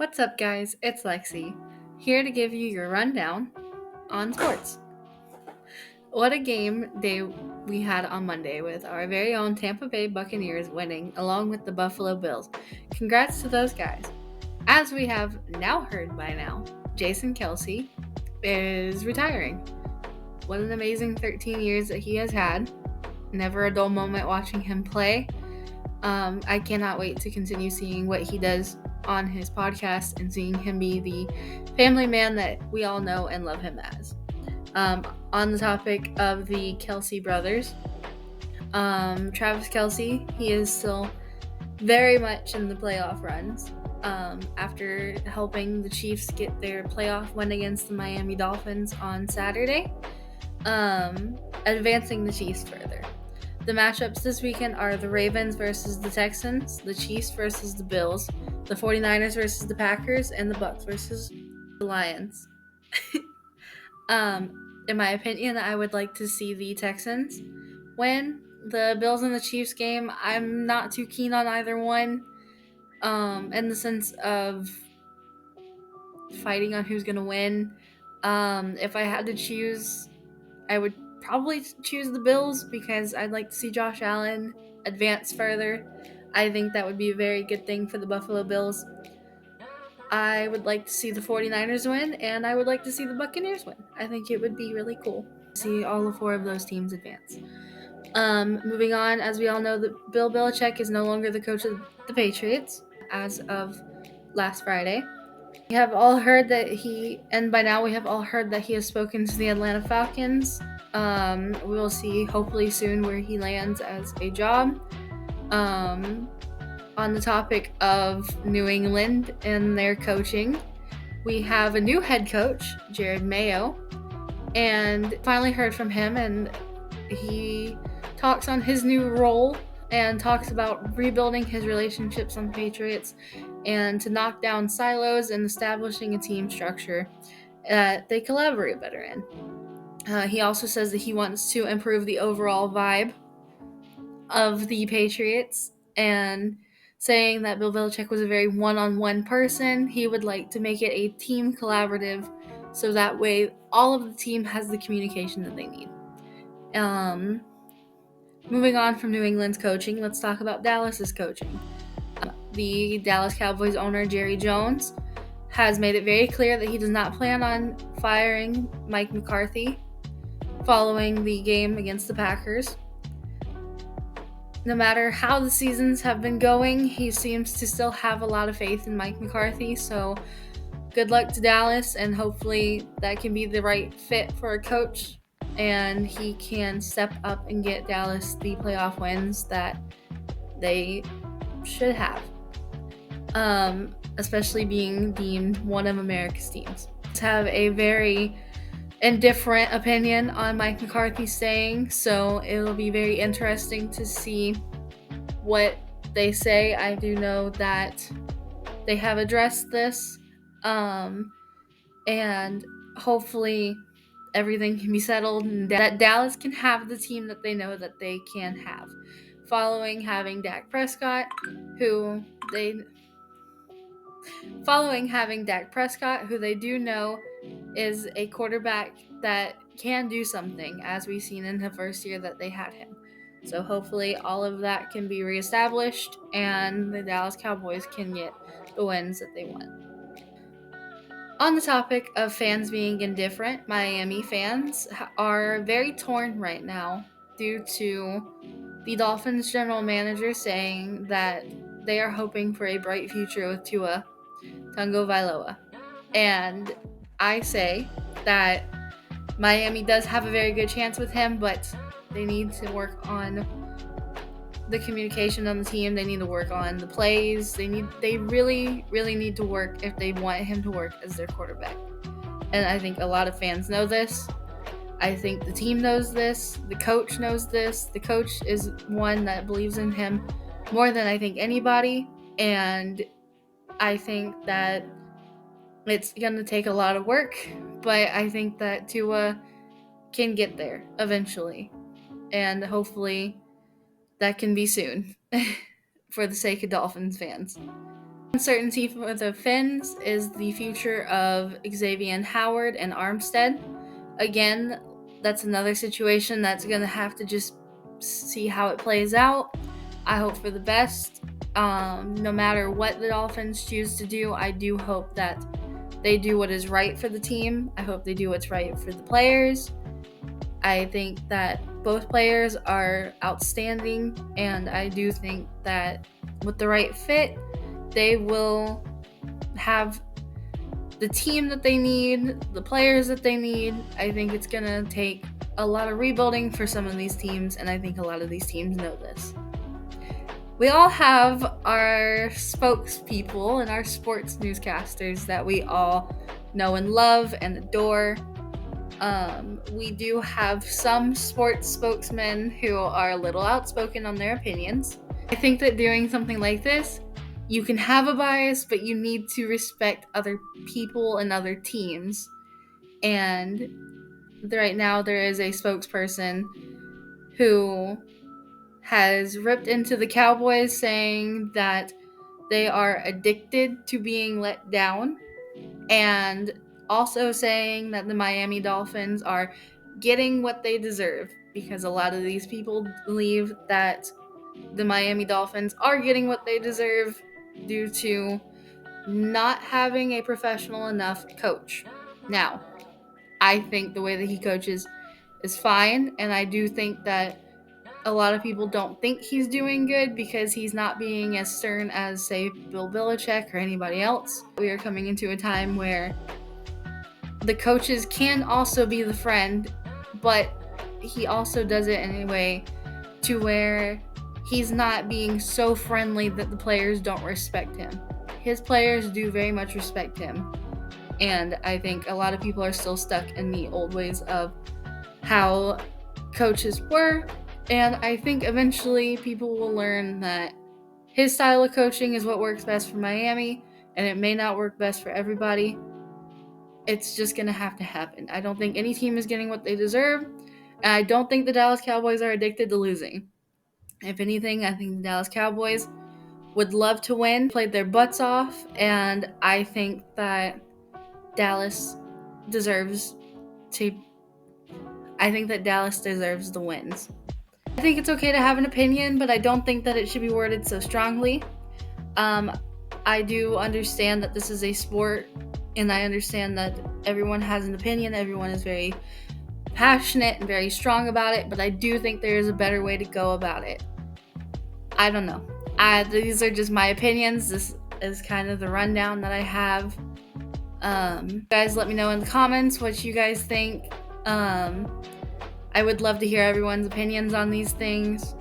What's up, guys? It's Lexi, here to give you your rundown on sports. What a game day we had on Monday with our very own Tampa Bay Buccaneers winning along with the Buffalo Bills. Congrats to those guys. As we have now heard by now, Jason Kelce is retiring. What an amazing 13 years that he has had. Never a dull moment watching him play. I cannot wait to continue seeing what he does on his podcast and seeing him be the family man that we all know and love him as. On the topic of the Kelce brothers, Travis Kelce, he is still very much in the playoff runs. After helping the Chiefs get their playoff win against the Miami Dolphins on Saturday, advancing the Chiefs further. The matchups this weekend are the Ravens versus the Texans, the Chiefs versus the Bills, the 49ers versus the Packers, and the Bucs versus the Lions. In my opinion, I would like to see the Texans win. The Bills and the Chiefs game, I'm not too keen on either one. In the sense of fighting on who's going to win. If I had to choose, I would probably choose the Bills because I'd like to see Josh Allen advance further. I think that would be a very good thing for the Buffalo Bills. I would like to see the 49ers win, and I would like to see the Buccaneers win. I think it would be really cool to see all four of those teams advance. Moving on, as we all know, that Bill Belichick is no longer the coach of the Patriots as of last Friday. We have all heard that by now we have all heard that he has spoken to the Atlanta Falcons. We will see hopefully soon where he lands as a job. On the topic of New England and their coaching, we have a new head coach, Jared Mayo, and finally heard from him, and he talks on his new role and talks about rebuilding his relationships on the Patriots and to knock down silos and establishing a team structure that they collaborate better in. He also says that he wants to improve the overall vibe of the Patriots and saying that Bill Belichick was a very one-on-one person. He would like to make it a team collaborative so that way all of the team has the communication that they need. Moving on from New England's coaching, let's talk about Dallas's coaching. The Dallas Cowboys owner, Jerry Jones, has made it very clear that he does not plan on firing Mike McCarthy following the game against the Packers. No matter how the seasons have been going, he seems to still have a lot of faith in Mike McCarthy, so good luck to Dallas, and hopefully that can be the right fit for a coach and he can step up and get Dallas the playoff wins that they should have, especially being deemed one of America's teams. Have a very indifferent opinion on Mike McCarthy staying, so it'll be very interesting to see what they say. I do know that they have addressed this, and hopefully everything can be settled and that Dallas can have the team that they know that they can have. Following having Dak Prescott, who they do know is a quarterback that can do something, as we've seen in the first year that they had him. So hopefully all of that can be reestablished and the Dallas Cowboys can get the wins that they want. On the topic of fans being indifferent, Miami fans are very torn right now due to the Dolphins general manager saying that they are hoping for a bright future with Tua Tagovailoa. And I say that Miami does have a very good chance with him, but they need to work on the communication on the team. They need to work on the plays. They really, really need to work if they want him to work as their quarterback. And I think a lot of fans know this. I think the team knows this. The coach knows this. The coach is one that believes in him more than I think anybody. And I think that it's going to take a lot of work, but I think that Tua can get there eventually. And hopefully that can be soon for the sake of Dolphins fans. Uncertainty for the Finns is the future of Xavier Howard and Armstead. Again, that's another situation that's going to have to just see how it plays out. I hope for the best. No matter what the Dolphins choose to do, I do hope that they do what is right for the team. I hope they do what's right for the players. I think that both players are outstanding, and I do think that with the right fit, they will have the team that they need, the players that they need. I think it's going to take a lot of rebuilding for some of these teams, and I think a lot of these teams know this. We all have our spokespeople and our sports newscasters that we all know and love and adore. We do have some sports spokesmen who are a little outspoken on their opinions. I think that doing something like this, you can have a bias, but you need to respect other people and other teams. And right now, there is a spokesperson who has ripped into the Cowboys, saying that they are addicted to being let down, and also saying that the Miami Dolphins are getting what they deserve, because a lot of these people believe that the Miami Dolphins are getting what they deserve due to not having a professional enough coach. Now, I think the way that he coaches is fine, and I do think that a lot of people don't think he's doing good because he's not being as stern as, say, Bill Belichick or anybody else. We are coming into a time where the coaches can also be the friend, but he also does it in a way to where he's not being so friendly that the players don't respect him. His players do very much respect him, and I think a lot of people are still stuck in the old ways of how coaches were, and I think eventually people will learn that his style of coaching is what works best for Miami, and it may not work best for everybody. It's just going to have to happen. I don't think any team is getting what they deserve, and I don't think the Dallas Cowboys are addicted to losing. If anything, I think the Dallas Cowboys would love to win, played their butts off, and I think that Dallas deserves to I think that Dallas deserves the wins. I think it's okay to have an opinion, but I don't think that it should be worded so strongly. I do understand that this is a sport, and I understand that everyone has an opinion. Everyone is very passionate and very strong about it, but I do think there is a better way to go about it. I don't know. These are just my opinions. This is kind of the rundown that I have. Guys, let me know in the comments what you guys think. I would love to hear everyone's opinions on these things.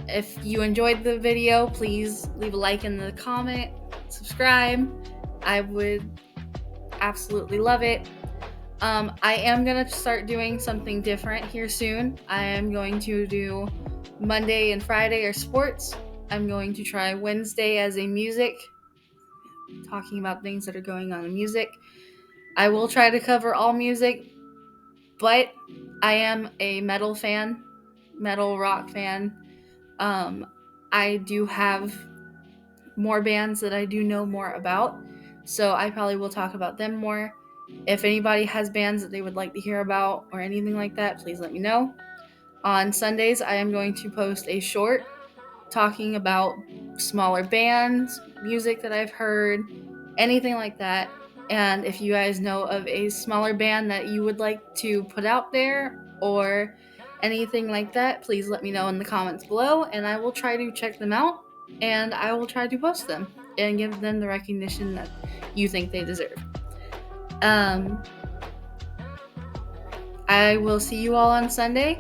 If you enjoyed the video, please leave a like in the comment, subscribe. I would absolutely love it. I am going to start doing something different here soon. I am going to do Monday and Friday are sports. I'm going to try Wednesday as a music, talking about things that are going on in music. I will try to cover all music, but I am a metal fan, metal rock fan. I do have more bands that I do know more about, so I probably will talk about them more. If anybody has bands that they would like to hear about or anything like that, please let me know. On Sundays, I am going to post a short talking about smaller bands, music that I've heard, anything like that. And if you guys know of a smaller band that you would like to put out there or anything like that, please let me know in the comments below, and I will try to check them out, and I will try to post them and give them the recognition that you think they deserve. I will see you all on Sunday.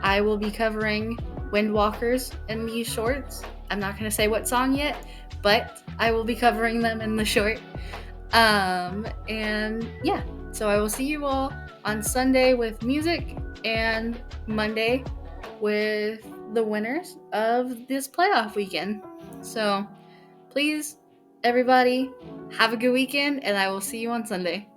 I will be covering Windwalkers in these shorts. I'm not going to say what song yet, but I will be covering them in the short. And yeah, so I will see you all on Sunday with music and Monday with the winners of this playoff weekend. So please, everybody, have a good weekend, and I will see you on Sunday.